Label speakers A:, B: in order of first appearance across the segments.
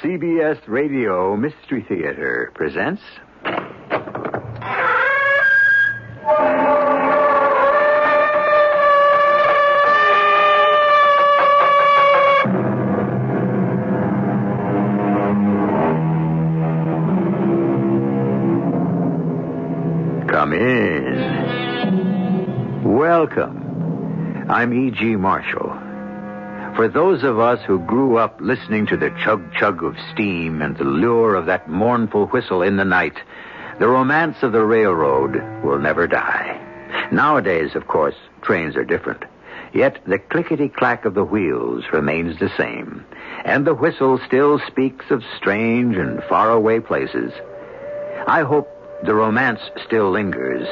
A: CBS Radio Mystery Theater presents... Come in. Welcome. I'm E.G. Marshall. For those of us who grew up listening to the chug-chug of steam and the lure of that mournful whistle in the night, the romance of the railroad will never die. Nowadays, of course, trains are different. Yet the clickety-clack of the wheels remains the same, and the whistle still speaks of strange and faraway places. I hope the romance still lingers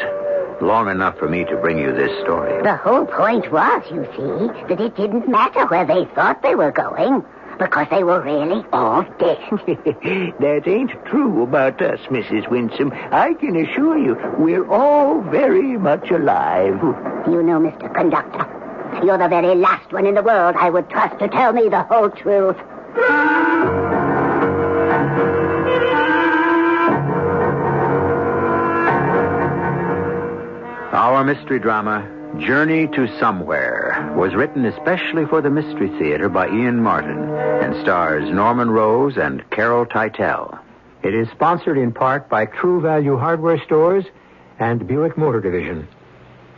A: long enough for me to bring you this story.
B: The whole point was, you see, that it didn't matter where they thought they were going, because they were really all dead.
C: That ain't true about us, Mrs. Winsome. I can assure you, we're all very much alive.
B: You know, Mr. Conductor, you're the very last one in the world I would trust to tell me the whole truth.
A: Our mystery drama, Journey to Somewhere, was written especially for the Mystery Theater by Ian Martin and stars Norman Rose and Carol Teitel.
D: It is sponsored in part by True Value Hardware Stores and Buick Motor Division.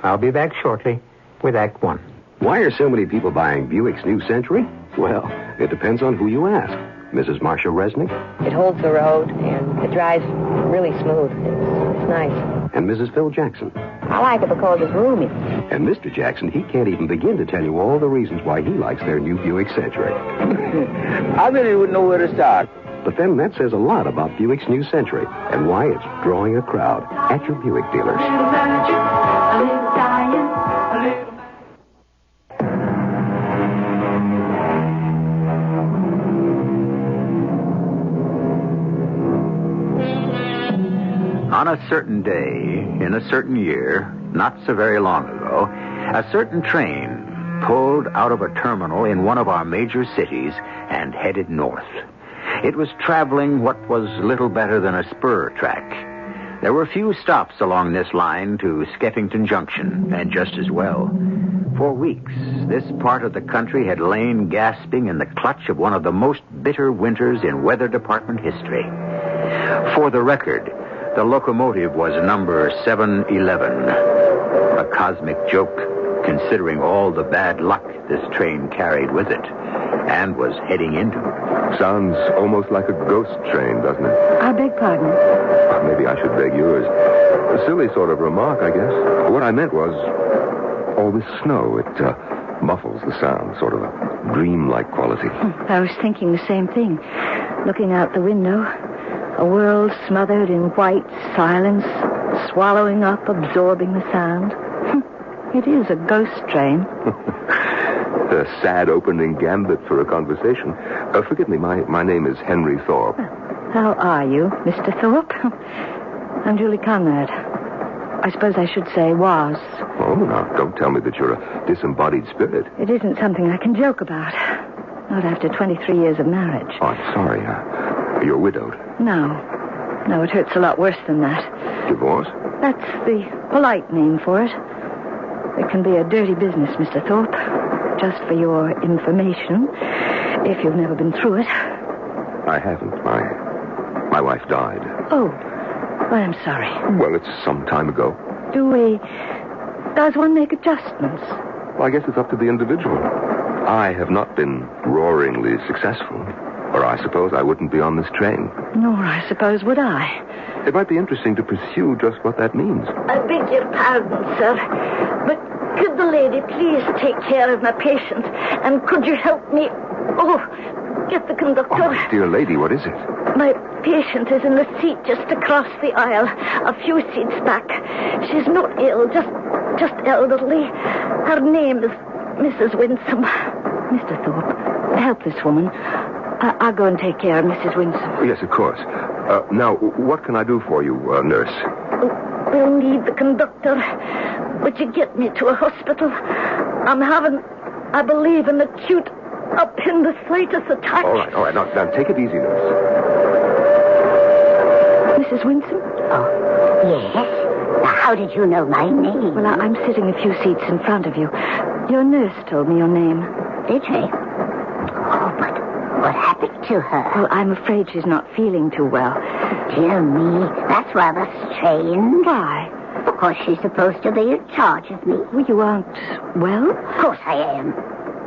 D: I'll be back shortly with Act One.
E: Why are so many people buying Buick's new Century? Well, it depends on who you ask. Mrs. Marcia Resnick?
F: It holds the road, and it drives really smooth. It's nice.
E: And Mrs. Phil Jackson?
F: I like it because it's roomy.
E: And Mr. Jackson, he can't even begin to tell you all the reasons why he likes their new Buick Century.
C: I really wouldn't know where to start.
E: But then that says a lot about Buick's new Century and why it's drawing a crowd at your Buick dealers.
A: On a certain day, in a certain year, not so very long ago, a certain train pulled out of a terminal in one of our major cities and headed north. It was traveling what was little better than a spur track. There were few stops along this line to Skeffington Junction, and just as well. For weeks, this part of the country had lain gasping in the clutch of one of the most bitter winters in Weather Department history. For the record, the locomotive was number 711. A cosmic joke, considering all the bad luck this train carried with it and was heading into.
G: Sounds almost like a ghost train, doesn't it?
F: I beg pardon.
G: Maybe I should beg yours. A silly sort of remark, I guess. What I meant was, all this snow, it muffles the sound, sort of a dream-like quality.
F: I was thinking the same thing. Looking out the window, a world smothered in white silence, swallowing up, absorbing the sound. It is a ghost train.
G: A sad opening gambit for a conversation. Forgive me, my name is Henry Thorpe.
F: How are you, Mr. Thorpe? I'm Julie Conrad. I suppose I should say was.
G: Oh, now, don't tell me that you're a disembodied spirit.
F: It isn't something I can joke about. Not after 23 years of marriage.
G: Oh, I'm sorry. You're widowed.
F: No, it hurts a lot worse than that.
G: Divorce?
F: That's the polite name for it. It can be a dirty business, Mr. Thorpe. Just for your information, if you've never been through it.
G: I haven't. My wife died.
F: Oh, well, I'm sorry.
G: Well, it's some time ago.
F: Does one make adjustments?
G: Well, I guess it's up to the individual. I have not been roaringly successful, or I suppose I wouldn't be on this train.
F: Nor, I suppose, would I.
G: It might be interesting to pursue just what that means.
H: I beg your pardon, sir, but could the lady please take care of my patient? And could you help me? Oh, get the conductor.
G: Oh, my dear lady, what is it?
H: My patient is in the seat just across the aisle, a few seats back. She's not ill, just elderly. Her name is Mrs. Winsome.
F: Mr. Thorpe, help this woman. I'll go and take care of Mrs. Winsome.
G: Yes, of course. Now, what can I do for you, nurse?
H: We'll need the conductor. Would you get me to a hospital? I'm having, I believe, an acute not been the slightest attack.
G: All right. Now, take it easy, nurse.
F: Mrs. Winsome?
B: Oh, yes? Now, how did you know my name?
F: Well, I'm sitting a few seats in front of you. Your nurse told me your name.
B: Did she? Oh, but what happened to her?
F: Well, I'm afraid she's not feeling too well.
B: Dear me, that's rather strange.
F: Why?
B: Because she's supposed to be in charge of me.
F: Well, you aren't well?
B: Of course I am.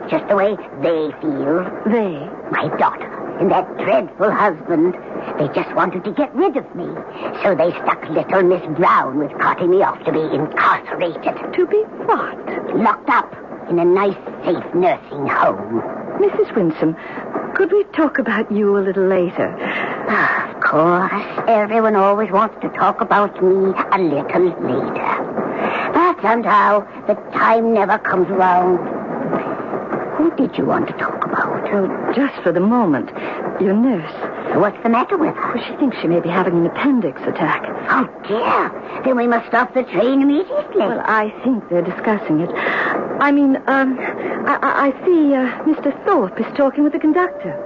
B: Just the way they feel.
F: They?
B: My daughter and that dreadful husband. They just wanted to get rid of me. So they stuck little Miss Brown with carting me off to be incarcerated.
F: To be what?
B: Locked up in a nice, safe nursing home.
F: Mrs. Winsome, could we talk about you a little later?
B: Of course. Everyone always wants to talk about me a little later. But somehow, the time never comes around. Who did you want to talk about?
F: Well, just for the moment. Your nurse.
B: What's the matter with her?
F: Well, she thinks she may be having an appendix attack.
B: Oh, dear. Then we must stop the train immediately.
F: Well, I think they're discussing it. I mean, I see Mr. Thorpe is talking with the conductor.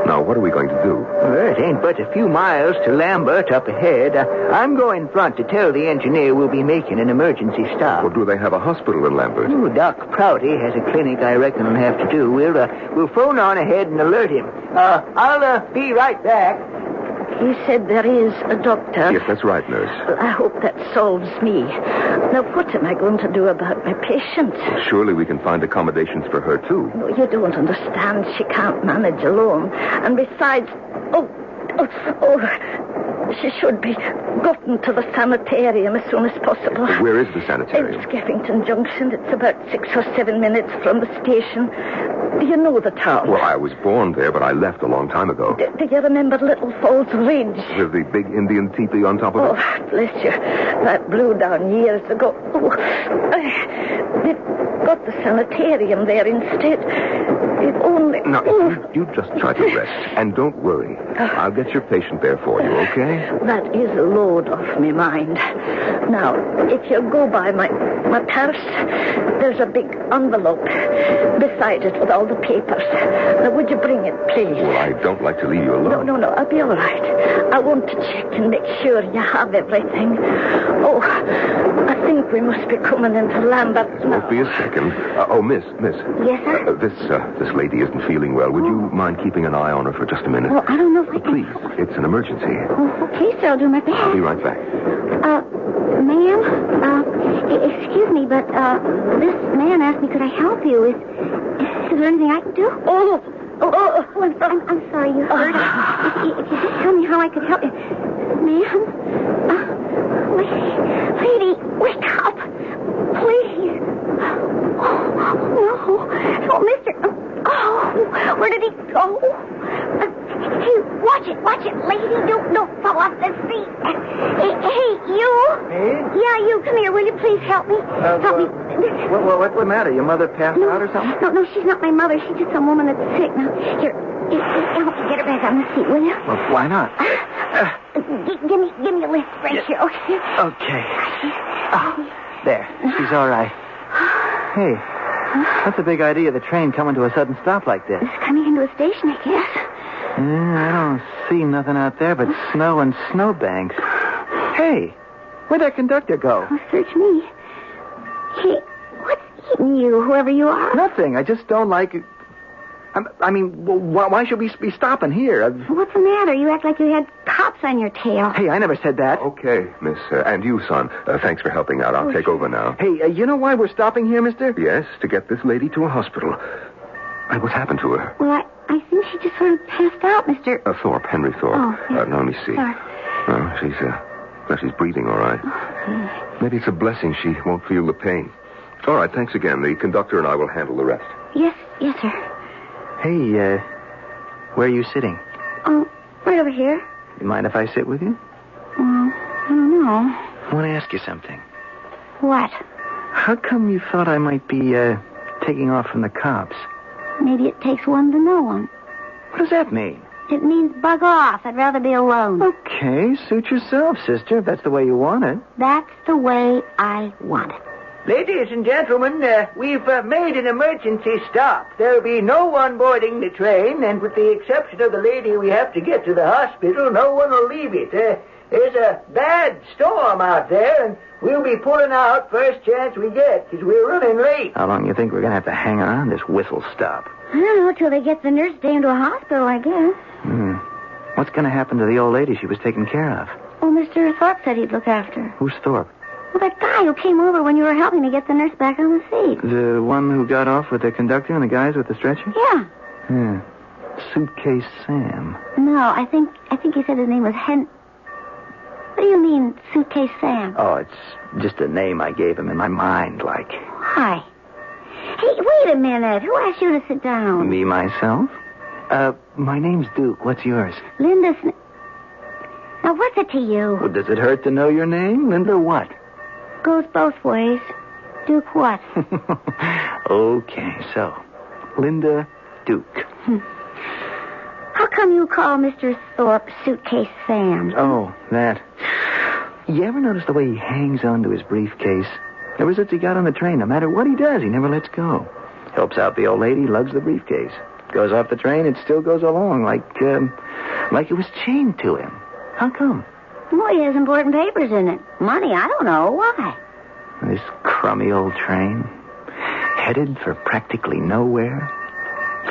G: Now, what are we going to do?
C: Well, it ain't but a few miles to Lambert up ahead. I'm going front to tell the engineer we'll be making an emergency stop.
G: Or do they have a hospital in Lambert?
C: Oh, Doc Prouty has a clinic I reckon will have to do. We'll phone on ahead and alert him. I'll be right back.
H: He said there is a doctor.
G: Yes, that's right, nurse.
H: Well, I hope that solves me. Now, what am I going to do about my patient?
G: Surely we can find accommodations for her, too.
H: No, you don't understand. She can't manage alone. And besides... she should be gotten to the sanitarium as soon as possible.
G: Where is the sanitarium?
H: It's Skeffington Junction. It's about 6 or 7 minutes from the station. Do you know the town?
G: Well, I was born there, but I left a long time ago.
H: Do you remember Little Falls Ridge?
G: With the big Indian teepee on top of
H: Oh,
G: it?
H: bless you. That blew down years ago. They've got the sanitarium there instead. If only...
G: Now, you just try to rest. And don't worry. I'll get your patient there for you, okay?
H: That is a load off my mind. Now, if you'll go by my purse, there's a big envelope beside it with all the papers. Now, would you bring it, please?
G: Well, I don't like to leave you alone.
H: No, I'll be all right. I want to check and make sure you have everything. Oh, I think we must be coming into Lambert now.
G: Won't be a second. Miss.
B: Yes, sir?
G: This lady isn't feeling well. Would you mind keeping an eye on her for just a minute?
B: Well, I don't know if I can...
G: Please, it's an emergency.
B: Oh, okay, sir, I'll do my best.
G: I'll be right back.
B: Ma'am, excuse me, but, this man asked me, could I help you? Is there anything I can do? I'm sorry you heard. If you just tell me how I could help you. Ma'am? Lady, wake up. Please. Oh, mister. Oh, where did he go? Hey, watch it, lady. Don't fall off the seat. Hey, you.
C: Me?
B: Yeah, you. Come here. Will you please help me? Help me.
C: What's the matter? Your mother passed out or something?
B: No, she's not my mother. She's just some woman that's sick. Now, here, help me get her back on the seat, will you?
C: Well, why not?
B: Give me a lift right here, okay?
C: Okay. There. She's all right. Hey, what's the big idea of the train coming to a sudden stop like this?
B: It's coming into a station, I guess.
C: I don't see nothing out there but snow and snowbanks. Hey, where'd that conductor go?
B: Oh, search me. Hey, what's eating you, whoever you are?
C: Nothing. I just don't like it. Why should we be stopping here?
B: What's the matter? You act like you had cops on your tail.
C: Hey, I never said that.
G: Okay, miss. And you, son. Thanks for helping out. I'll take over now.
C: Hey, you know why we're stopping here, mister?
G: Yes, to get this lady to a hospital. What happened to her?
B: Well, I think she just sort of passed out, Mr.
G: Thorpe, Henry Thorpe.
B: Oh, yes.
G: Now, let me see.
B: Sorry.
G: She's breathing all right. Maybe it's a blessing she won't feel the pain. All right, thanks again. The conductor and I will handle the rest.
B: Yes, sir.
C: Hey, where are you sitting?
B: Oh, right over here.
C: You mind if I sit with you?
B: I don't know.
C: I want to ask you something.
B: What?
C: How come you thought I might be, taking off from the cops?
B: Maybe it takes one to know one.
C: What does that mean?
B: It means bug off. I'd rather be alone.
C: Okay, suit yourself, sister, if that's the way you want it.
B: That's the way I want it.
C: Ladies and gentlemen, we've made an emergency stop. There'll be no one boarding the train, and with the exception of the lady we have to get to the hospital, no one will leave it. There's a bad storm out there, and we'll be pulling out first chance we get, because we're running late.
I: How long do you think we're going to have to hang around this whistle stop?
B: I don't know, till they get the nurse down to a hospital, I guess.
I: What's going to happen to the old lady she was taking care of?
B: Oh, Mr. Thorpe said he'd look after her.
I: Who's Thorpe?
B: Well, that guy who came over when you were helping to get the nurse back on the seat.
I: The one who got off with the conductor and the guys with the stretcher?
B: Yeah.
I: Suitcase Sam.
B: No, I think he said his name was What do you mean, Suitcase Sam?
I: Oh, it's just a name I gave him in my mind, like.
B: Why? Hey, wait a minute. Who asked you to sit down?
I: Me, myself? My name's Duke. What's yours?
B: Linda Now, what's it to you?
I: Well, does it hurt to know your name? Linda what?
B: Goes both ways. Duke what?
I: Okay, so, Linda Duke.
B: How come you call Mr. Thorpe Suitcase Sam?
I: Oh, that. You ever notice the way he hangs on to his briefcase? Ever since he got on the train, no matter what he does, he never lets go. Helps out the old lady, lugs the briefcase. Goes off the train, it still goes along, like it was chained to him. How come?
B: Well, he has important papers in it. Money, I don't know. Why?
I: This crummy old train, headed for practically nowhere.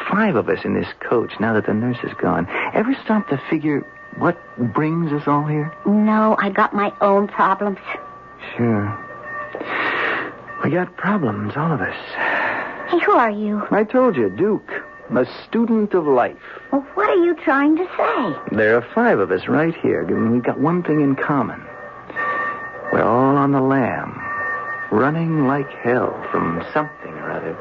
I: 5 of us in this coach now that the nurse is gone. Ever stop to figure what brings us all here?
B: No, I got my own problems.
I: Sure. We got problems, all of us.
B: Hey, who are you?
I: I told you, Duke. A student of life.
B: Well, what are you trying to say?
I: There are 5 of us right here, and we've got one thing in common. We're all on the lam, running like hell from something or other.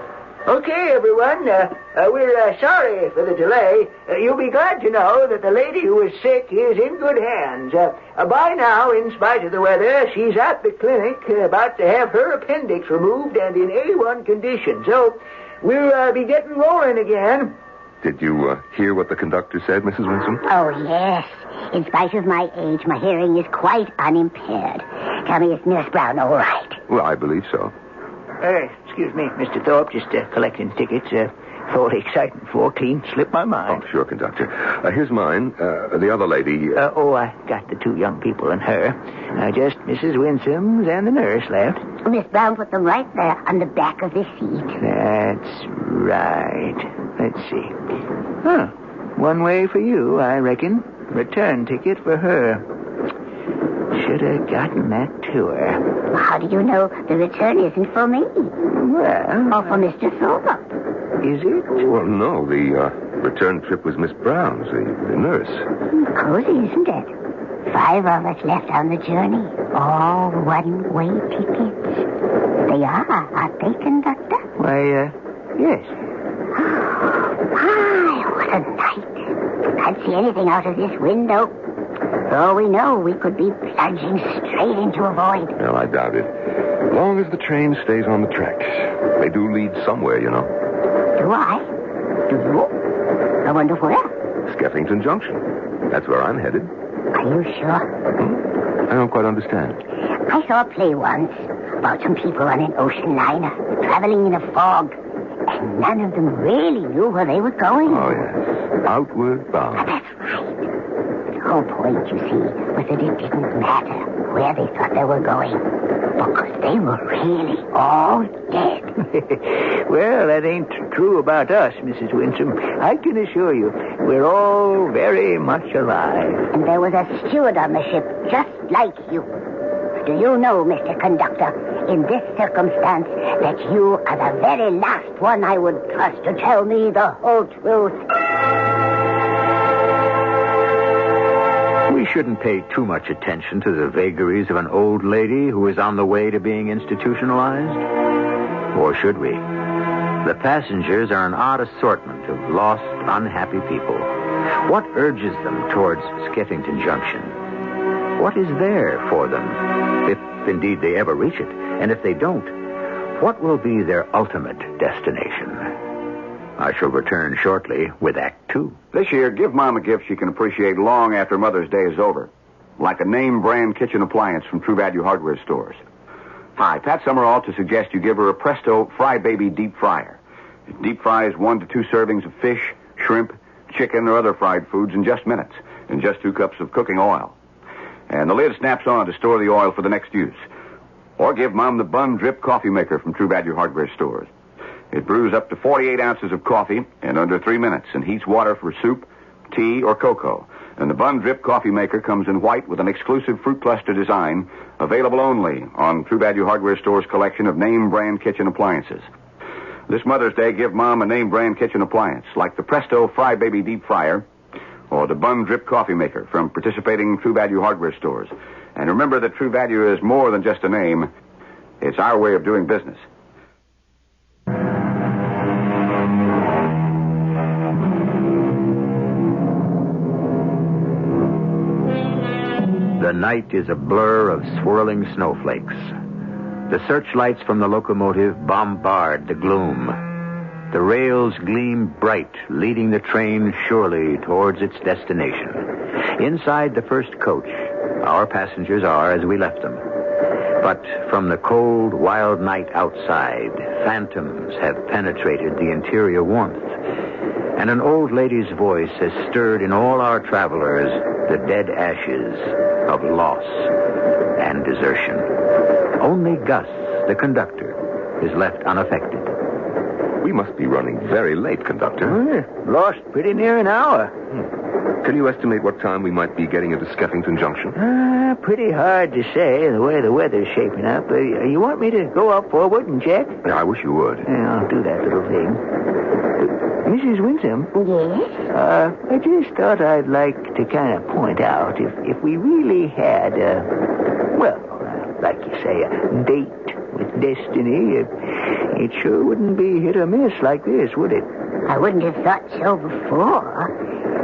C: Okay, everyone, we're sorry for the delay. You'll be glad to know that the lady who is sick is in good hands. By now, in spite of the weather, she's at the clinic, about to have her appendix removed and in A1 condition. So, we'll be getting rolling again.
G: Did you hear what the conductor said, Mrs. Winsome?
B: Oh, yes. In spite of my age, my hearing is quite unimpaired. Tell me, is Nurse Brown all right?
G: Well, I believe so.
C: Excuse me, Mr. Thorpe, just collecting tickets. For exciting for clean slipped my mind.
G: Oh, sure, conductor. Here's mine. The other lady...
C: I got the 2 young people and her. Just Mrs. Winsome's and the nurse left.
B: Miss Brown put them right there on the back of the seat.
C: That's right. Let's see. One way for you, I reckon. Return ticket for her. Should have gotten that to her.
B: How do you know the return isn't for me?
C: Well...
B: Or for Mr. Thorpe?
C: Is it?
G: Well, no. The return trip was Miss Brown's, the nurse.
B: Cozy, isn't it? 5 of us left on the journey. All one-way tickets. They aren't they, conductor?
C: Why, yes.
B: My, what a night. Can't see anything out of this window. For all we know, we could be plunging straight into a void.
G: Well, I doubt it. As long as the train stays on the tracks. They do lead somewhere, you know.
B: Do I? Do you? I wonder where.
G: Skeffington Junction. That's where I'm headed.
B: Are you sure?
G: I don't quite understand.
B: I saw a play once about some people on an ocean liner traveling in a fog. And none of them really knew where they were going.
G: Oh, yes. Outward bound.
B: That's right. The whole point, you see, was that it didn't matter where they thought they were going. Because they were really all dead.
C: Well, that ain't true about us, Mrs. Winsome. I can assure you, we're all very much alive.
B: And there was a steward on the ship just like you. Do you know, Mr. Conductor, in this circumstance, that you are the very last one I would trust to tell me the whole truth?
A: We shouldn't pay too much attention to the vagaries of an old lady who is on the way to being institutionalized. Or should we? The passengers are an odd assortment of lost, unhappy people. What urges them towards Skeffington Junction? What is there for them, if indeed they ever reach it? And if they don't, what will be their ultimate destination? I shall return shortly with Act 2.
J: This year, give Mom a gift she can appreciate long after Mother's Day is over. Like a name-brand kitchen appliance from True Value Hardware stores. Hi, Pat Summerall to suggest you give her a Presto Fry Baby deep fryer. It deep fries 1 to 2 servings of fish, shrimp, chicken, or other fried foods in just minutes, in just 2 cups of cooking oil. And the lid snaps on to store the oil for the next use. Or give Mom the Bun Drip coffee maker from True Value Hardware stores. It brews up to 48 ounces of coffee in under 3 minutes and heats water for soup, tea, or cocoa. And the Bun Drip coffee maker comes in white with an exclusive fruit cluster design, available only on True Value Hardware Store's collection of name brand kitchen appliances. This Mother's Day, give Mom a name brand kitchen appliance, like the Presto Fry Baby Deep Fryer or the Bun Drip coffee maker from participating True Value Hardware stores. And remember that True Value is more than just a name. It's our way of doing business.
A: The night is a blur of swirling snowflakes. The searchlights from the locomotive bombard the gloom. The rails gleam bright, leading the train surely towards its destination. Inside the first coach, our passengers are as we left them. But from the cold, wild night outside, phantoms have penetrated the interior warmth. And an old lady's voice has stirred in all our travelers the dead ashes of loss and desertion. Only Gus, the conductor, is left unaffected.
G: We must be running very late, conductor.
C: Lost pretty near an hour.
G: Can you estimate what time we might be getting into Skeffington Junction?
C: Pretty hard to say the way the weather's shaping up. You want me to go up forward and check?
G: Yeah, I wish you would.
C: Yeah, I'll do that little thing. Mrs. Winsome?
B: Yes?
C: I just thought I'd like to kind of point out if we really had like you say, a date with destiny, it sure wouldn't be hit or miss like this, would it?
B: I wouldn't have thought so before.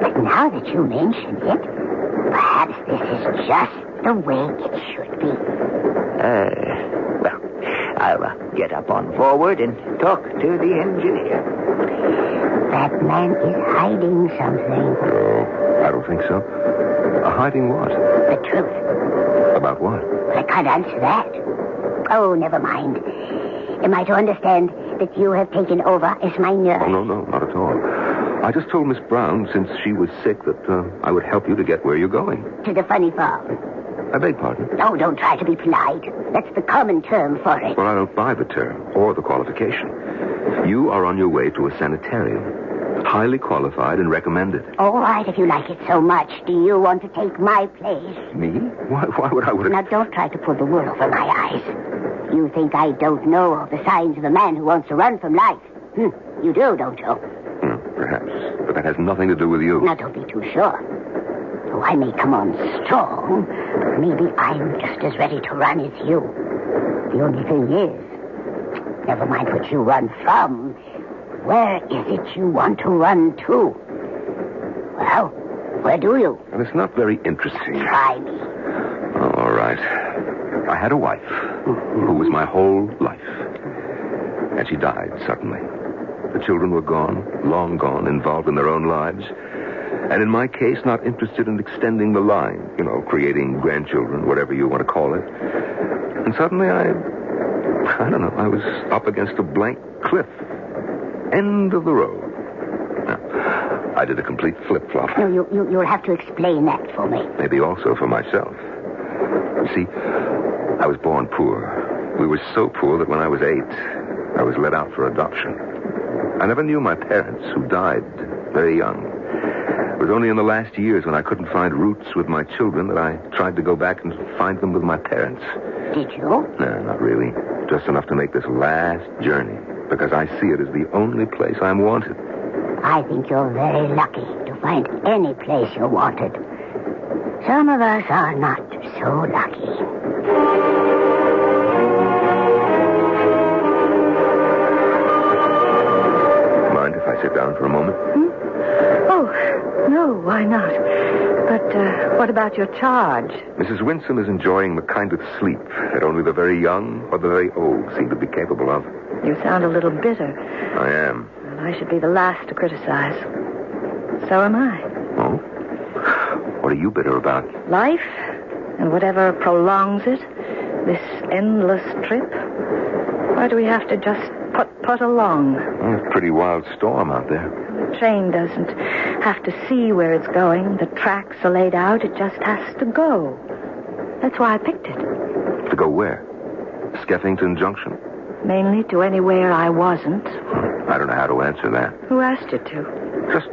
B: But now that you mention it, perhaps this is just the way it should be.
C: I'll get up on forward and talk to the engineer.
B: That man is hiding something.
G: Oh, I don't think so. Hiding what?
B: The truth.
G: About what?
B: I can't answer that. Oh, never mind. Am I to understand that you have taken over as my nurse?
G: Oh, no, not at all. I just told Miss Brown, since she was sick, that I would help you to get where you're going.
B: To the funny farm.
G: I beg pardon?
B: Oh, don't try to be polite. That's the common term for it.
G: Well, I don't buy the term or the qualification. You are on your way to a sanitarium. Highly qualified and recommended.
B: All right, if you like it so much. Do you want to take my place?
G: Me? Why would I...
B: Now, don't try to pull the wool over my eyes. You think I don't know of the signs of a man who wants to run from life. You do, don't you?
G: Perhaps. But that has nothing to do with you.
B: Now, don't be too sure. Oh, I may come on strong, but maybe I'm just as ready to run as you. The only thing is, never mind what you run from. Where is it you want to run to? Well, where do you?
G: And it's not very interesting.
B: Try me.
G: All right. I had a wife who was my whole life. And she died suddenly. The children were gone, long gone, involved in their own lives. And in my case, not interested in extending the line. You know, creating grandchildren, whatever you want to call it. And suddenly I don't know, I was up against a blank cliff. End of the road. Now, I did a complete flip-flop.
B: No, you'll have to explain that for me.
G: Maybe also for myself. You see, I was born poor. We were so poor that when I was 8, I was let out for adoption. I never knew my parents, who died very young. It was only in the last years when I couldn't find roots with my children that I tried to go back and find them with my parents.
B: Did you?
G: No, not really. Just enough to make this last journey. Because I see it as the only place I'm wanted.
B: I think you're very lucky to find any place you're wanted. Some of us are not so lucky.
G: Mind if I sit down for a moment?
F: Oh, no, why not? But what about your charge?
G: Mrs. Winsome is enjoying the kind of sleep that only the very young or the very old seem to be capable of.
F: You sound a little bitter.
G: I am.
F: Well, I should be the last to criticize. So am I.
G: Oh? What are you bitter about?
F: Life, and whatever prolongs it, This endless trip? Why do we have to just put along?
G: Well, it's a pretty wild storm out there.
F: The train doesn't have to see where it's going. The tracks are laid out. It just has to go. That's why I picked it.
G: To go where? Skeffington Junction?
F: Mainly to anywhere I wasn't.
G: I don't know how to answer that.
F: Who asked you to?
G: Just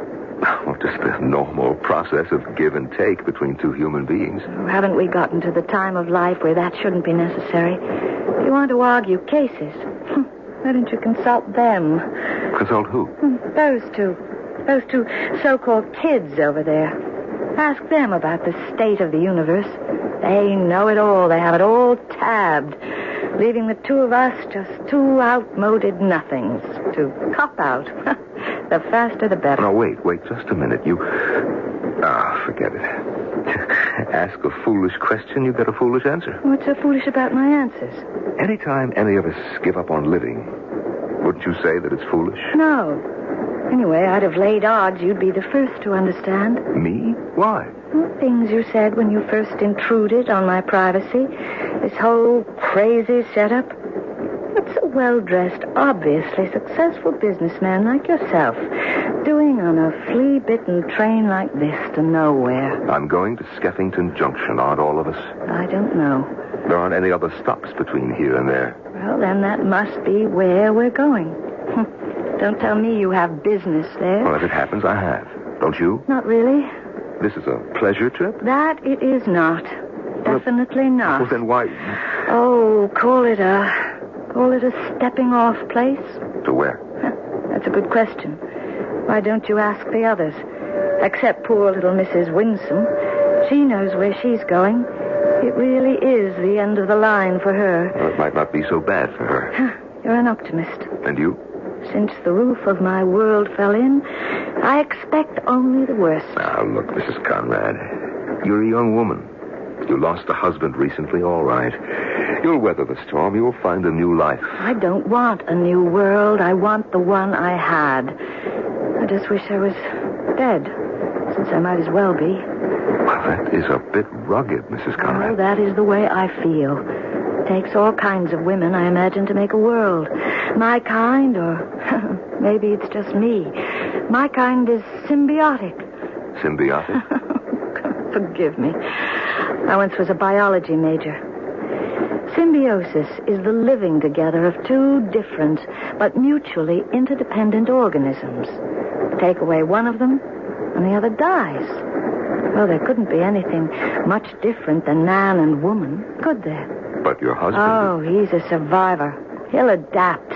G: the normal process of give and take between two human beings.
F: Oh, haven't we gotten to the time of life where that shouldn't be necessary? If you want to argue cases, why don't you consult them?
G: Consult who?
F: Those two so-called kids over there. Ask them about the state of the universe. They know it all. They have it all tabbed, leaving the two of us just two outmoded nothings to cop out. The faster, the better.
G: No, wait just a minute. Forget it. Ask a foolish question, you get a foolish answer.
F: What's so foolish about my answers?
G: Anytime any of us give up on living, wouldn't you say that it's foolish?
F: No. Anyway, I'd have laid odds you'd be the first to understand.
G: Me? Why?
F: Well, things you said when you first intruded on my privacy. This whole crazy setup. What's a well-dressed, obviously successful businessman like yourself doing on a flea-bitten train like this to nowhere?
G: I'm going to Skeffington Junction, aren't all of us?
F: I don't know.
G: There aren't any other stops between here and there.
F: Well, then that must be where we're going. Don't tell me you have business there.
G: Well, as it happens, I have. Don't you?
F: Not really.
G: This is a pleasure trip?
F: That it is not. Definitely not.
G: Well, then why...
F: Oh, call it a stepping-off place?
G: To where?
F: That's a good question. Why don't you ask the others? Except poor little Mrs. Winsome. She knows where she's going. It really is the end of the line for her.
G: Well, it might not be so bad for her.
F: You're an optimist.
G: And you?
F: Since the roof of my world fell in, I expect only the worst.
G: Now, look, Mrs. Conrad. You're a young woman. You lost a husband recently, all right. You'll weather the storm. You'll find a new life.
F: I don't want a new world. I want the one I had. I just wish I was dead, since I might as well be.
G: Well, that is a bit rugged, Mrs. Conrad.
F: Well, that is the way I feel. It takes all kinds of women, I imagine, to make a world. My kind, or maybe it's just me. My kind is symbiotic.
G: Symbiotic?
F: Forgive me. I once was a biology major. Symbiosis is the living together of two different but mutually interdependent organisms. Take away one of them, and the other dies. Well, there couldn't be anything much different than man and woman, could there?
G: But your husband...
F: Oh, he's a survivor. He'll adapt.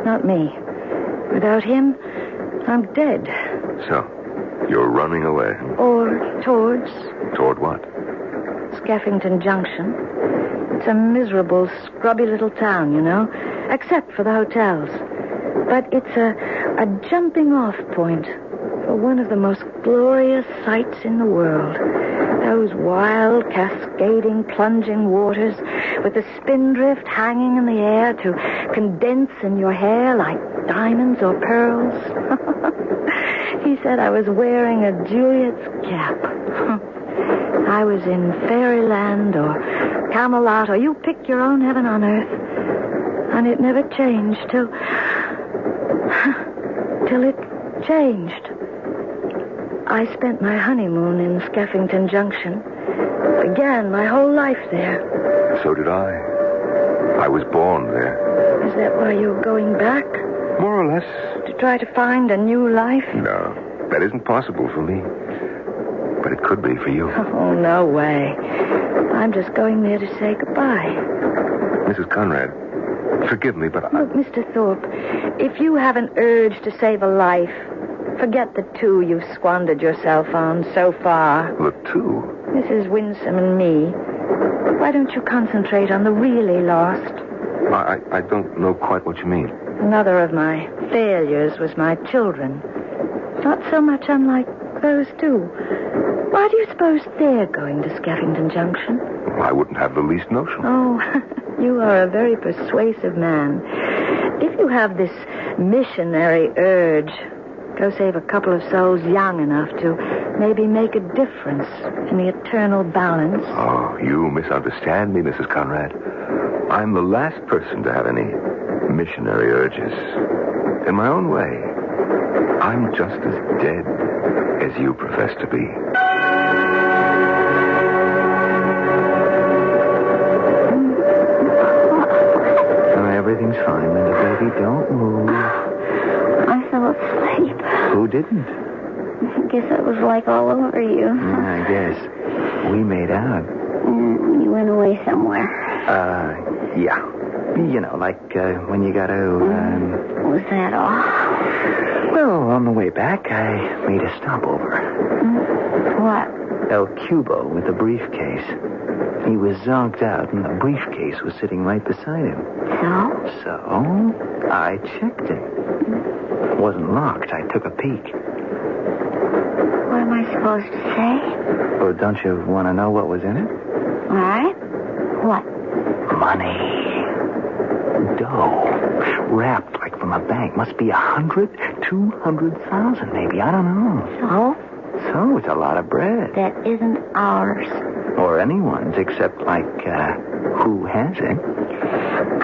F: Not me. Without him, I'm dead.
G: So, you're running away.
F: Or towards...
G: Toward what?
F: Skeffington Junction. It's a miserable, scrubby little town, you know, except for the hotels. But it's a jumping-off point for one of the most glorious sights in the world. Those wild, cascading, plunging waters with the spindrift hanging in the air to condense in your hair like diamonds or pearls. He said I was wearing a Juliet's cap. I was in fairyland or Camelot, or you pick your own heaven on earth. And it never changed till it changed. I spent my honeymoon in Skeffington Junction. Began my whole life there.
G: So did I. I was born there.
F: Is that why you're going back?
G: More or less.
F: To try to find a new life?
G: No, that isn't possible for me. But it could be for you.
F: Oh, no way. I'm just going there to say goodbye.
G: Mrs. Conrad, forgive me, but
F: Look, Mr. Thorpe, if you have an urge to save a life, forget the two you've squandered yourself on so far.
G: The two?
F: Mrs. Winsome and me. Why don't you concentrate on the really lost?
G: I don't know quite what you mean.
F: Another of my failures was my children. Not so much unlike those two. Why do you suppose they're going to Skeffington Junction?
G: I wouldn't have the least notion.
F: Oh, you are a very persuasive man. If you have this missionary urge, go save a couple of souls young enough to maybe make a difference in the eternal balance.
G: Oh, you misunderstand me, Mrs. Conrad. I'm the last person to have any missionary urges. In my own way, I'm just as dead as you profess to be.
I: Everything's fine, Linda, baby. Don't move.
B: I fell asleep.
I: Who didn't?
B: I guess I was like all over you.
I: Yeah, I guess. We made out.
B: You went away somewhere.
I: Yeah. You know, like when you got to...
B: Was that all?
I: Well, on the way back, I made a stopover.
B: What?
I: El Cubo with the briefcase. He was zonked out, and the briefcase was sitting right beside him. So, I checked it. It wasn't locked. I took a peek.
B: What am I supposed to say?
I: Oh, don't you want to know what was in it?
B: All right. What?
I: Money. Dough. Wrapped like from a bank. Must be 100, 200,000 maybe. I don't know. So, it's a lot of bread.
B: That isn't ours.
I: Or anyone's, except like, who has it?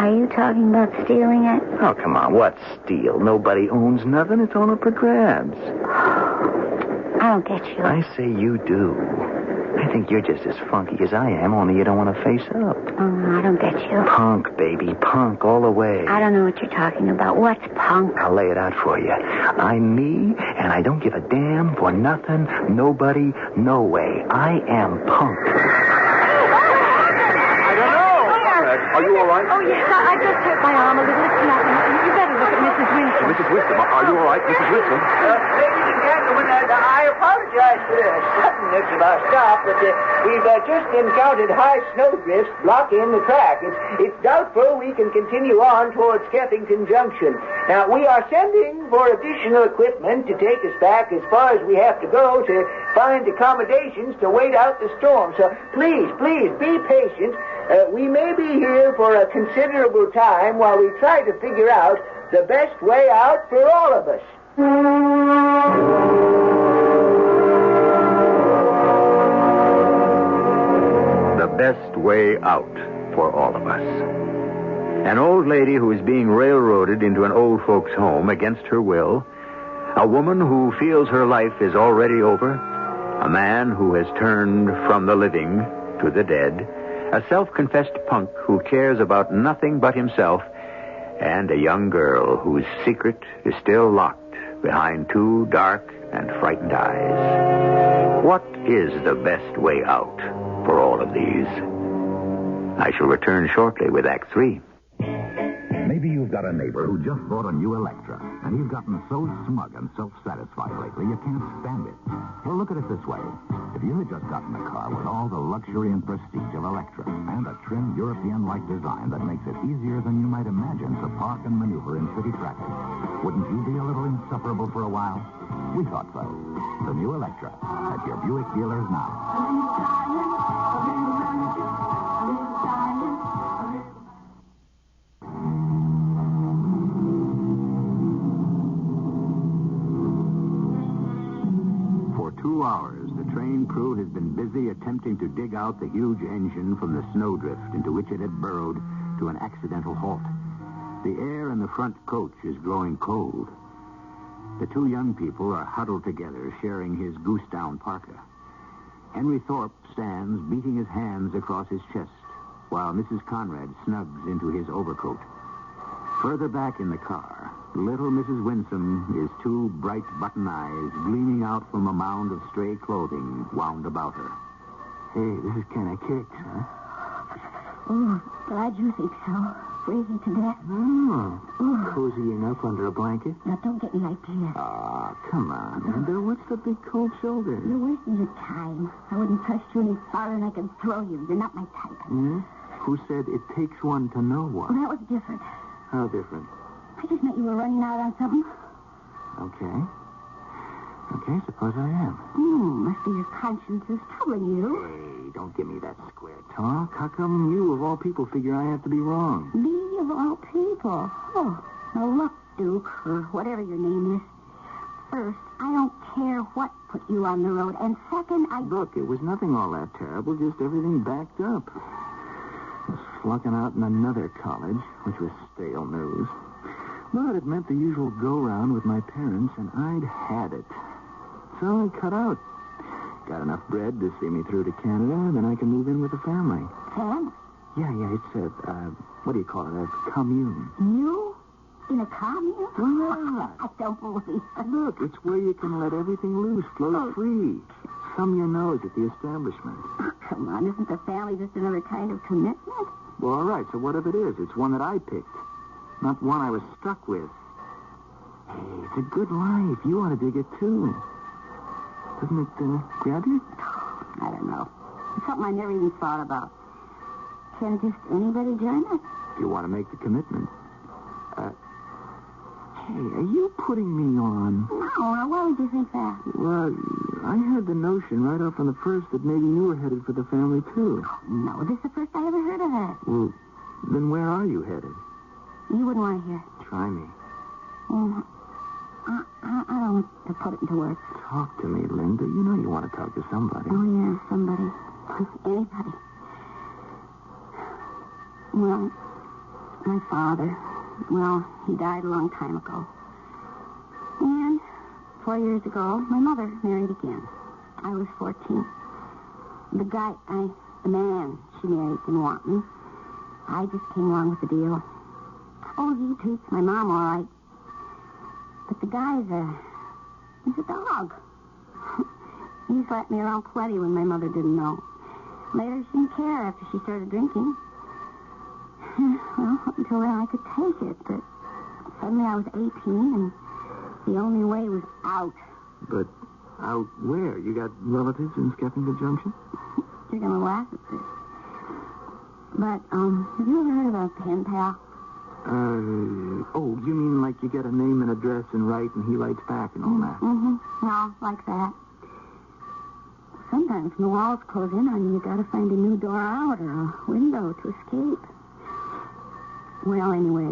B: Are you talking about stealing it?
I: Oh, come on. What steal? Nobody owns nothing. It's all up for grabs.
B: I don't get you.
I: I say you do. I think you're just as funky as I am, only you don't want to face up.
B: I don't get you.
I: Punk, baby. Punk all the way.
B: I don't know what you're talking about. What's punk?
I: I'll lay it out for you. I'm me, and I don't give a damn for nothing, nobody, no way. I am punk.
G: I don't know. Are you all right?
F: Oh, yes, I just hurt my arm a little. It's nothing. You better look at Mrs. Winston.
G: Mrs. Winston, are you all right, Mrs. Winston?
C: Ladies and gentlemen, I apologize for the suddenness of our stop, but we've just encountered high snowdrifts blocking the track. It's doubtful we can continue on towards Keffington Junction. Now, we are sending for additional equipment to take us back as far as we have to go to find accommodations to wait out the storm. So please, be patient. We may be here for a considerable time while we try to figure out the best way out for all of us.
A: The best way out for all of us. An old lady who is being railroaded into an old folks' home against her will. A woman who feels her life is already over. A man who has turned from the living to the dead. A self-confessed punk who cares about nothing but himself. And a young girl whose secret is still locked behind two dark and frightened eyes. What is the best way out for all of these? I shall return shortly with Act 3.
K: Maybe you've got a neighbor who just bought a new Electra, and he's gotten so smug and self-satisfied lately you can't stand it. Well, look at it this way. If you had just gotten a car with all the luxury and prestige of Electra and a trim European-like design that makes it easier than you might imagine to park and maneuver in city traffic, wouldn't you be a little insufferable for a while? We thought so. The new Electra at your Buick dealers now. For 2 hours, the train crew has been busy attempting to dig out the huge engine from the snowdrift into which it had burrowed to an accidental halt. The air in the front coach is growing cold. The two young people are huddled together, sharing his goose-down parka. Henry Thorpe stands, beating his hands across his chest, while Mrs. Conrad snugs into his overcoat. Further back in the car, little Mrs. Winsome is two bright button eyes gleaming out from a mound of stray clothing wound about her. Hey, this is kind of kicks, huh?
B: Oh, glad you think so. Freezing to death.
I: Oh, cozy enough under a blanket?
B: Now, don't get any ideas.
I: Ah, come on, Linda. What's the big cold shoulder?
B: You're wasting your time. I wouldn't trust you any farther than I can throw you. You're not my type.
I: Hmm? Who said it takes one to know one?
B: Well, that was different.
I: How different?
B: I just meant you were running out on something.
I: Okay, suppose I am.
B: Must be your conscience is troubling you.
I: Hey, don't give me that square talk. How come you, of all people, figure I have to be wrong?
B: Me of all people. Oh, now look, Duke, or whatever your name is. First, I don't care what put you on the road. And second,
I: Look, it was nothing all that terrible, just everything backed up. I was flunking out in another college, which was stale news. But it meant the usual go-round with my parents, and I'd had it. So I cut out. Got enough bread to see me through to Canada, then I can move in with the family.
B: Family?
I: Yeah, it's a, what do you call it, a commune.
B: You? In a commune?
I: Well,
B: I don't believe it.
I: look, it's where you can let everything loose, flow free. Thumb your nose at the establishment.
B: Oh, come on, isn't the family just another kind of commitment?
I: Well, all right, so what if it is? It's one that I picked, not one I was stuck with. Hey, it's a good life. You ought to dig it, too. Doesn't it grab you?
B: I don't know. It's something I never even thought about. Can just anybody join us?
I: If you want to make the commitment. Hey, are you putting me on?
B: No, why would you think that?
I: Well, I had the notion right off on the first that maybe you were headed for the family, too.
B: No, this is the first I ever heard of that.
I: Well, then where are you headed?
B: You wouldn't want to hear.
I: Try me.
B: I don't want to put it into words.
I: Talk to me, Linda. You know you want to talk to somebody.
B: Oh, yeah, somebody. Anybody. Well, my father, he died a long time ago. And 4 years ago, my mother married again. I was 14. The man she married didn't want me. I just came along with the deal. Oh, he treats my mom all right. But the guy's he's a dog. He slapped me around plenty when my mother didn't know. Later, she didn't care after she started drinking. Well, up until then, I could take it, but suddenly I was 18, and the only way was out.
I: But out where? You got relatives in Skeffington Junction?
B: You're going to laugh at this. But, have you ever heard of a pen pal?
I: You mean like you get a name and address and write, and he writes back and all that?
B: Mm-hmm. Well, like that. Sometimes when the walls close in on you, you got to find a new door out or a window to escape. Well, anyway,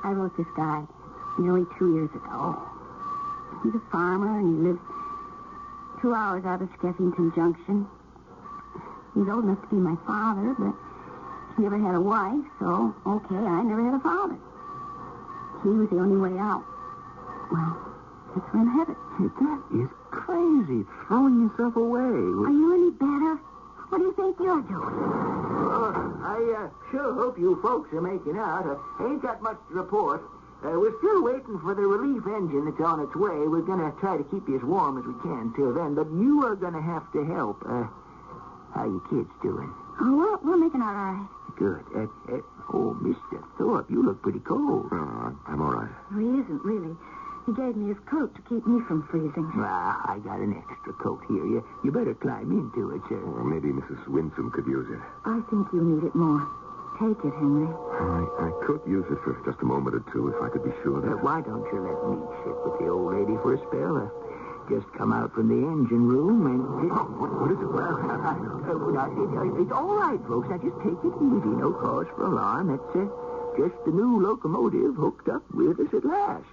B: I wrote this guy nearly 2 years ago. He's a farmer, and he lives 2 hours out of Skeffington Junction. He's old enough to be my father, but he never had a wife, so, okay, I never had a father. He was the only way out. Well, that's where I'm headed.
I: Hey, that is crazy, throwing yourself away.
B: Are you any better? What do you think you're doing?
C: I sure hope you folks are making out. Ain't got much to report. We're still waiting for the relief engine that's on its way. We're going to try to keep you as warm as we can till then, but you are going to have to help. How you kids doing?
B: Oh, we're making out all right.
C: Good. Mr. Thorpe, you look pretty cold.
G: I'm all right.
F: He isn't, really. He gave me his coat to keep me from freezing.
C: I got an extra coat here. You better climb into it, sir.
G: Or maybe Mrs. Winsome could use it.
F: I think you need it more. Take it, Henry.
G: I could use it for just a moment or two if I could be sure that...
C: Why don't you let me sit with the old lady for a spell? Just come out from the engine room and...
G: What is it?
C: It's all right, folks. Now, just take it easy. No cause for alarm. It's just the new locomotive hooked up with us at last.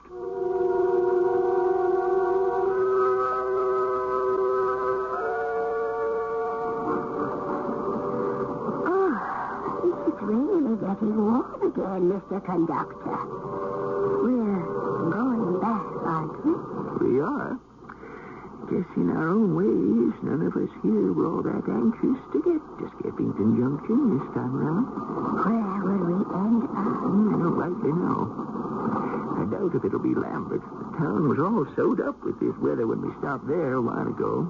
B: It's really getting warm again, Mr. Conductor. We're going back, aren't we?
C: We are. Guess in our own ways, none of us here were all that anxious to get to Skeffington Junction this time around.
B: Where will we end up?
C: I don't rightly know. I doubt if it'll be Lambert. The town was all sewed up with this weather when we stopped there a while ago.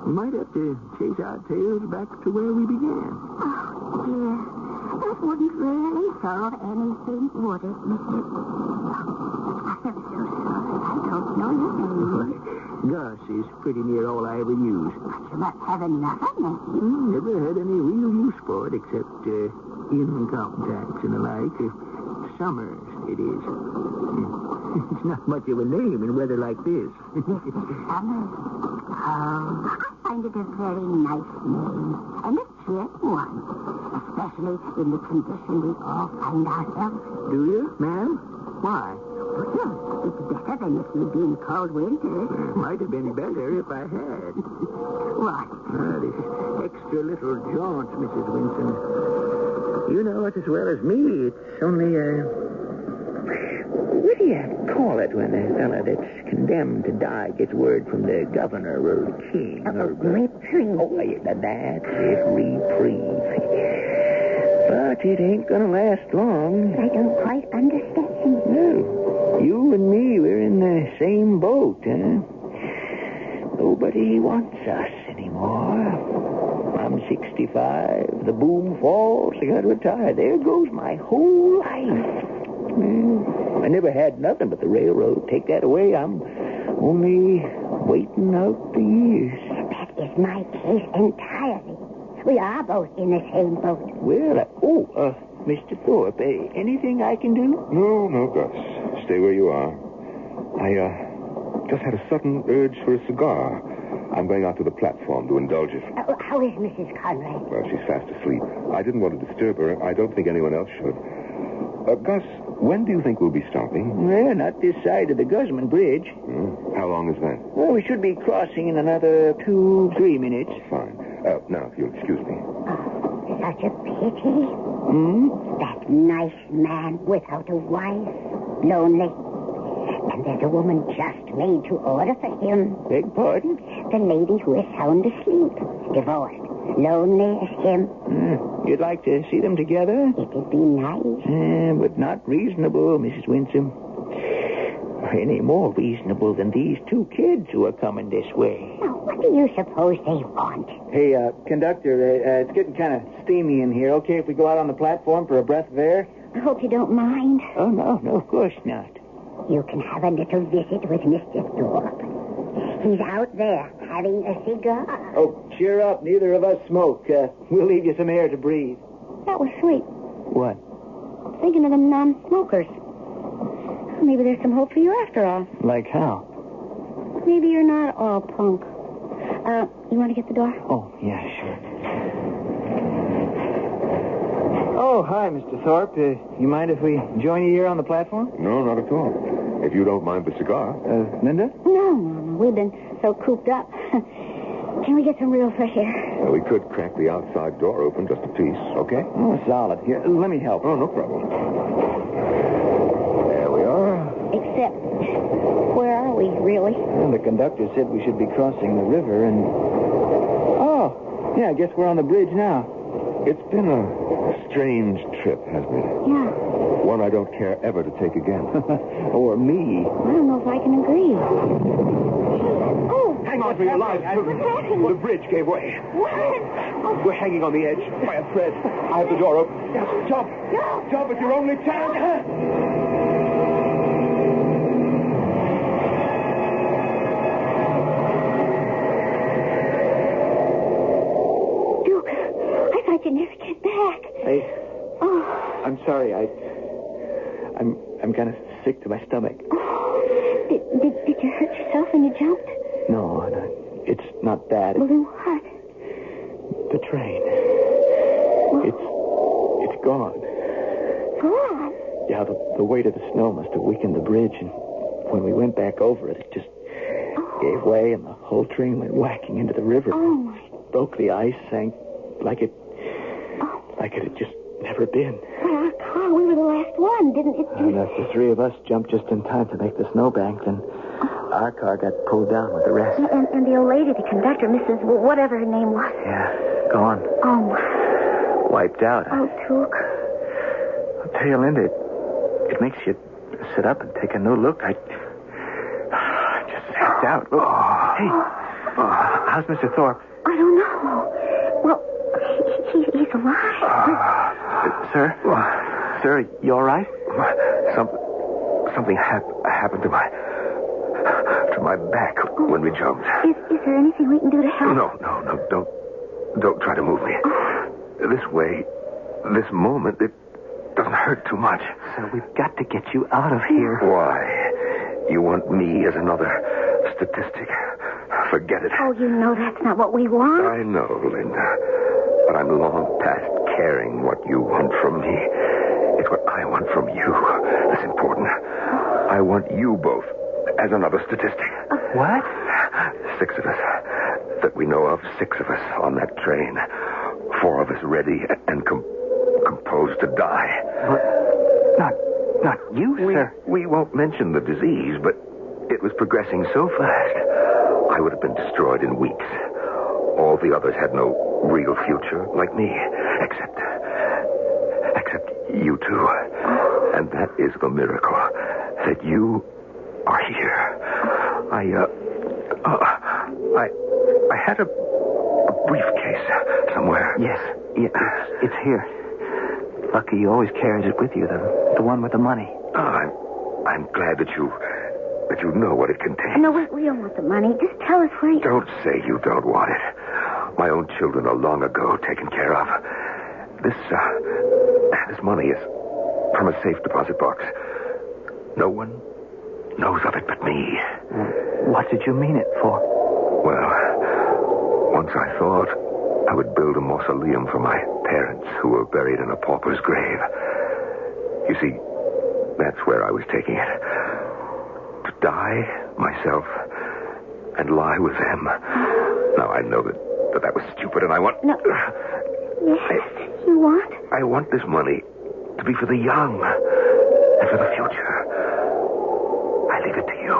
C: We might have to chase our tails back to where we began.
B: Oh, dear. That wouldn't really solve anything, would it, Mr. I'm so sorry. I don't know your name.
C: Gus is pretty near all I ever use.
B: But you must have another name.
C: Never had any real use for it except income tax and the like. Summers, it is. It's not much of a name in weather like this.
B: Summers? Oh, I find it a very nice name. And a cheerful one. Especially in the condition we all find ourselves.
C: Do you, ma'am? Why?
B: It's better than if you'd been cold winter.
I: Might have been better if I had.
B: What?
I: This extra little jaunt, Mrs. Winston. You know it as well as me. It's only what do you call it when a fella that's condemned to die gets word from the governor or king?
B: Reprieve.
I: Oh, that's it, reprieve. But it ain't gonna last long.
B: I don't quite understand.
I: No. You and me, we're in the same boat, huh? Nobody wants us anymore. I'm 65. The boom falls. I gotta retire. There goes my whole life. I never had nothing but the railroad. Take that away, I'm only waiting out the years.
B: That is my case entirely. We are both in the same boat.
I: Well, Mr. Thorpe, anything I can do?
G: No, Gus. Stay where you are. I just had a sudden urge for a cigar. I'm going out to the platform to indulge it.
B: How is Mrs. Conrad?
G: Well, she's fast asleep. I didn't want to disturb her. I don't think anyone else should. Gus, when do you think we'll be stopping?
I: Well, not this side of the Guzman Bridge.
G: How long is that?
I: Well, we should be crossing in another 2-3 minutes.
G: Fine. Now, if you'll excuse me.
B: Such a pity. That nice man without a wife. Lonely. And there's a woman just made to order for him.
I: Beg pardon?
B: The lady who is sound asleep. Divorced. Lonely as him.
I: You'd like to see them together?
B: It'd be nice.
I: But not reasonable, Mrs. Winsome. Any more reasonable than these two kids who are coming this way.
B: Now, what do you suppose they want?
I: Hey, conductor, it's getting kind of steamy in here. Okay if we go out on the platform for a breath of air?
B: I hope you don't mind.
I: Oh, no, of course not.
B: You can have a little visit with Mr. Thorpe. He's out there having a cigar.
I: Oh, cheer up. Neither of us smoke. We'll leave you some air to breathe.
B: That was sweet.
I: What?
B: Thinking of the non-smokers. Maybe there's some hope for you after all.
I: Like how?
B: Maybe you're not all punk. You want to get the door?
I: Oh, yeah, sure. Oh, hi, Mr. Thorpe. You mind if we join you here on the platform?
G: No, not at all. If you don't mind the cigar.
I: Linda?
B: No. We've been so cooped up. Can we get some real fresh air?
G: We could crack the outside door open just a piece, okay?
I: Oh, solid. Here, let me help.
G: Oh, no problem. There we are.
B: Except, where are we, really?
I: Well, the conductor said we should be crossing the river and... Oh, yeah, I guess we're on the bridge now.
G: It's been a strange trip, hasn't it?
B: Yeah.
G: One I don't care ever to take again.
I: Or me.
B: I don't know if I can agree. Oh!
G: Hang on for your lives. The bridge gave way.
B: What?
G: We're hanging on the edge by a thread. I have the door open. Jump!
B: No!
G: Jump, it's your only chance!
B: Duke, I thought you'd never get back.
I: I'm sorry. I'm kind of sick to my stomach.
B: Oh, did you hurt yourself when you jumped?
I: No, it's not that.
B: Well, then what?
I: The train. It's gone.
B: Gone?
I: Yeah, the weight of the snow must have weakened the bridge, and when we went back over it, it just gave way, and the whole train went whacking into the river.
B: Oh, my.
I: Broke the ice, sank like it had just never been.
B: Well, our car, we were the last one, didn't it?
I: And as the three of us jumped just in time to make the snowbank, then our car got pulled down with the rest.
B: And the old lady, the conductor, Mrs. whatever her name was.
I: Yeah, gone.
B: Oh, my.
I: Wiped out.
B: Oh, Duke.
I: I'll tell you, Linda, it makes you sit up and take a new look. I just sapped out. Hey, how's Mr. Thorpe?
B: I don't know. Well, he's alive.
I: Sir? Sir, you all right?
G: Something happened to my back when we jumped.
B: Is there anything we can do to help?
G: No. Don't try to move me. This way, this moment, it doesn't hurt too much.
I: Sir, we've got to get you out of here.
G: Why? You want me as another statistic? Forget it.
B: Oh, you know that's not what we want.
G: I know, Linda. But I'm long past caring what you want from me. It's what I want from you that's important. I want you both as another statistic.
I: What?
G: 6 of us that we know of. 6 of us on that train. 4 of us ready and composed to die.
I: Not you, sir.
G: We won't mention the disease, but it was progressing so fast. I would have been destroyed in weeks. All the others had no real future like me, except you two. And that is the miracle, that you are here. I had a briefcase somewhere.
I: Yes, it's here. Lucky you always carries it with you, the one with the money.
G: I'm glad that you know what it contains.
B: No, we don't want the money. Just tell us where you...
G: Don't say you don't want it. My own children are long ago taken care of. This money is from a safe deposit box. No one knows of it but me.
I: What did you mean it for?
G: Well, once I thought I would build a mausoleum for my parents who were buried in a pauper's grave. You see, that's where I was taking it. To die myself and lie with them. Now, I know that was stupid, and I want...
B: No. Yes, you want?
G: I want this money to be for the young and for the future. I leave it to you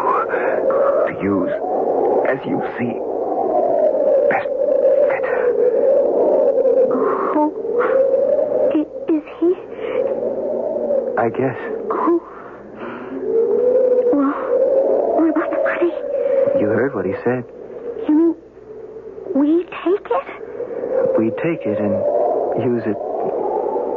G: to use as you see best fit.
B: Who is he?
I: I guess.
B: Who? Well, what about the money?
I: You heard what he said.
B: You mean we take it?
I: We take it and use it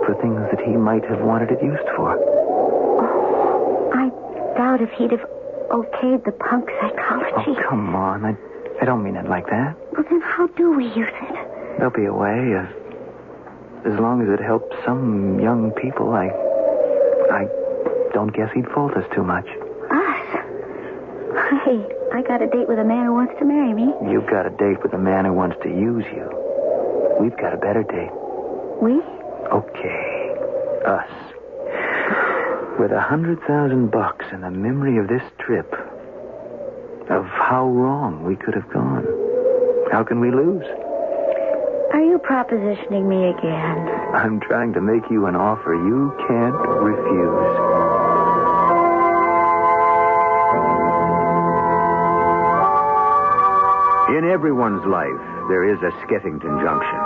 I: for things that he might have wanted it used for.
B: Oh, I doubt if he'd have okayed the punk psychology.
I: Oh, come on. I don't mean it like that.
B: Well, then how do we use it?
I: There'll be a way. As long as it helps some young people, I don't guess he'd fault us too much.
B: Us? Hey, I got a date with a man who wants to marry me.
I: You've got a date with a man who wants to use you. We've got a better date.
B: We?
I: Okay. Us. With $100,000 and the memory of this trip, of how wrong we could have gone. How can we lose?
B: Are you propositioning me again?
I: I'm trying to make you an offer you can't refuse.
A: In everyone's life, there is a Skeffington Junction.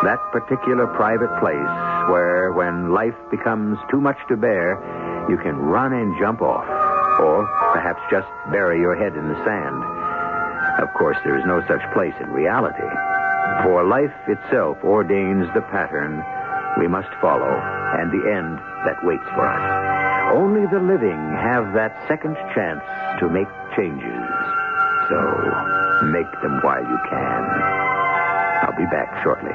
A: That particular private place where, when life becomes too much to bear, you can run and jump off. Or perhaps just bury your head in the sand. Of course, there is no such place in reality. For life itself ordains the pattern we must follow and the end that waits for us. Only the living have that second chance to make changes. So, make them while you can. I'll be back shortly.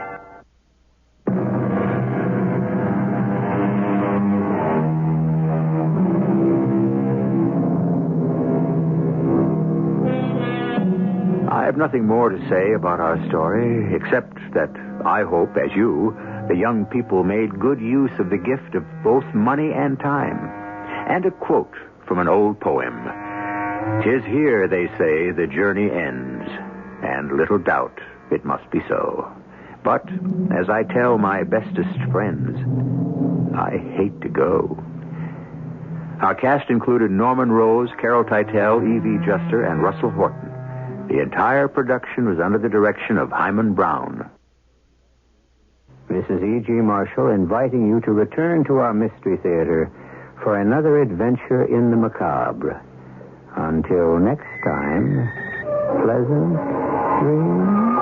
A: I have nothing more to say about our story, except that I hope, as you, the young people made good use of the gift of both money and time. And a quote from an old poem. "'Tis here, they say, the journey ends, and little doubt it must be so. But, as I tell my bestest friends, I hate to go." Our cast included Norman Rose, Carol Teitel, E.V. Juster, and Russell Horton. The entire production was under the direction of Hyman Brown. This is E.G. Marshall inviting you to return to our Mystery Theater for another adventure in the macabre. Until next time, pleasant dreams.